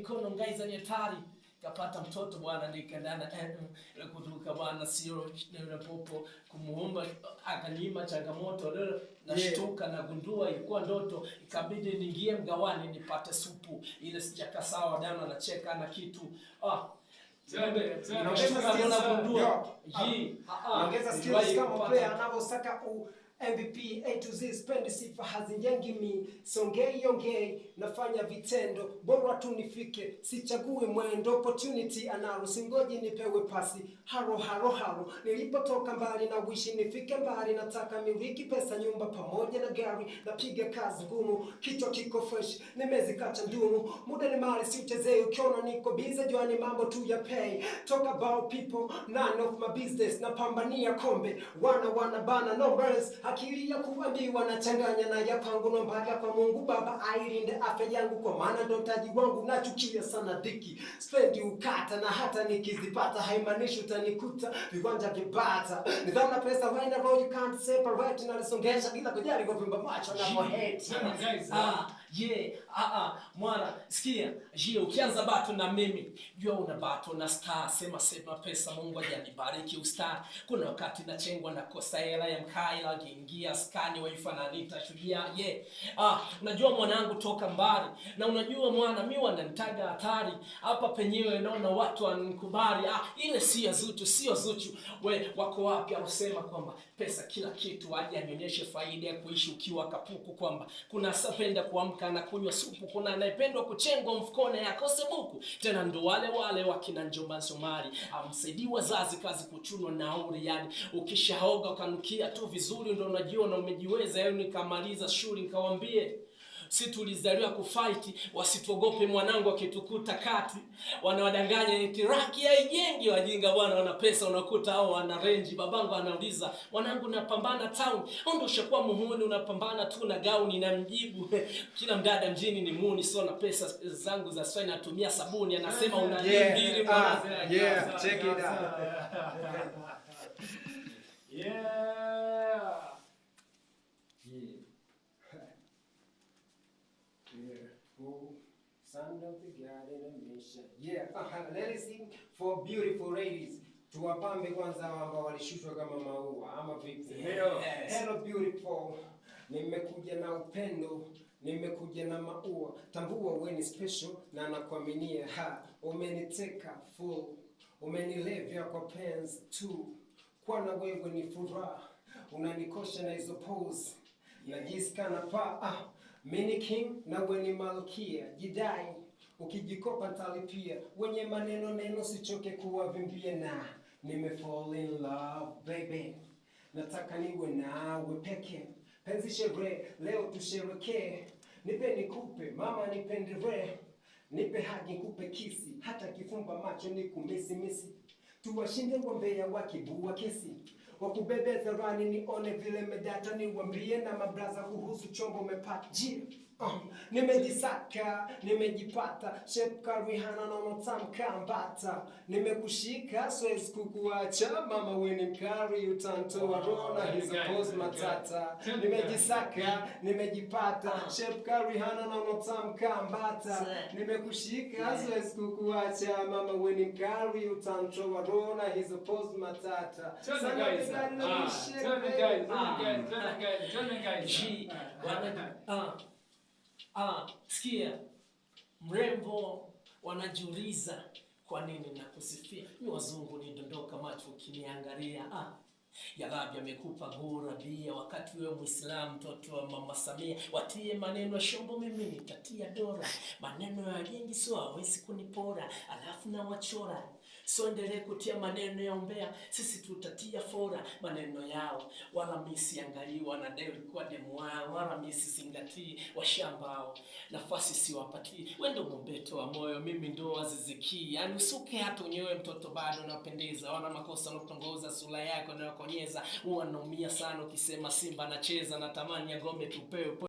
mikono ngaiza ni hatari. Kapata mtoto bwana nikandana kutoka bwana sio na popo kumuomba akanyima changamoto leo nashtuka na gundua ilikuwa ndoto ikabidi niingie mgawani nipate supu ile sijaka sawa dana anacheka na kitu naongeza skills kama player anavyosaka MVP A to Z spendi sifa hazinjengi mi songei nafanya vitendo bora tu nifike sichague mwendo opportunity analo singoji nipewe pasi haro nilipotoka mbali na wishi nifike mbali nataka miliki pesa nyumba pamoja na gari napiga kazi ngumu kichwa kiko fresh nimezikata ndumu muda ni mali siuchezee ukiona niko busy juani mambo tu ya pay talk about people none of my business napambania kombe wana bana no worries akili ya kuambiwa na changanya na ya kwangu nombaga kwa Mungu Baba ailinde afya yangu kwa maana ndo taji wangu nachukia sana dhiki spendi ukata na hata nikizipata haimaanishi utanikuta viwanja vibata nidhamu na pesa when you can't separate na lisongesha bila kujali kwa vimba macho na moheti mwana sikia ukianza bato na mimi jua una bato na star sema pesa Mungu ajanibariki ustar kuna wakati nachengwa na kosa hela ya mkaila gingia skani waifananita shujia unajua mwanangu toka mbali na unajua mwana mimi wananitaga hatari hapa penyewe naona watu wanikubali ile sio zuchu we wako wapi anasema kwamba pesa kila kitu aje anionyeshe faida ya kuishi ukiwa kapuku kwamba kuna sapenda kuamka na kunywa supu kuna anayependwa kuchengwa mfukoni akose buku tena ndo wale wakina Njomba Somali amsaidii wazazi kazi kuchunwa nauri yani ukishaoga ukanukia tu vizuri ndo unajiona umejiweza yani nikamaliza shule nikawaambie si tulizaliwa kufight wasituogope mwanangu akitukuta kati wanawadanganya eti raki haijengi wajinga bwana wana pesa unakuta hao wana range babangu anauliza mwanangu napambana town ndio ushakuwa muhuni unapambana tu na gauni na mjibu kila mdada mjini ni muni sio na pesa zangu za swai natumia sabuni anasema una mbili check it out Son of the God in a mission. Let's sing for beautiful ladies. Tuwapambe kwanza ambao walishushwa kama maua ama vipi? Hello beautiful. Nimekuja na upendo, nimekuja na maua. Tambua wewe ni special na nakuaminia umeniteka full. Umenilevya kwa penzi tu. Kwa na wewe ni furaha. Unanikosha na hizo pose. Najisikia na mini king na weni malkia jidai ukijikopa talipia wenye maneno sichoke kuwavimbia na fall in love baby nataka niwe nawe peke penzi sherehe leo tusherekee nipe nikupe mama nipendere nipe hadi nikupe kisi hata kifumba macho nikumisi tuwashinde ngombea wakibua kesi wakubebeza rani nione vile medata niwambie na mabraza kuhusu chombo umepata nimejisaka nimejipata shepka Rihanna na motamka mbata nimekushika siwezi kukuacha mama wewe mkari utantoa rona hizo pose matata nimejisaka nimejipata shepka Rihanna na motamka mbata nimekushika siwezi kukuacha mama wewe mkari utantoa rona hizo pose matata sikia mrembo wanajiuliza kwa nini nakusifia ni wazungu nidondoka macho ukiniangalia ya Rabbi amekupa gura bia wakati wewe Muislamu mtoto wa Mama Samia watie maneno ya shombo mimi nitatia dora maneno ya jengi sio hawezi kunipora alafu na wachora so endelee kutia maneno ya umbea sisi tutatia fora maneno yao wala misi angaliwa na deo kwa demu wao wala misi singatii washambao nafasi siwapatii wewe ndo mbeto wa moyo mimi ndo aziziki yani usuke hata unyewe mtoto bado unapendeza wana makosa unakutongoza sura yako na konyeza huwa naumia sana ukisema Simba anacheza na tamani ya ngome tupewe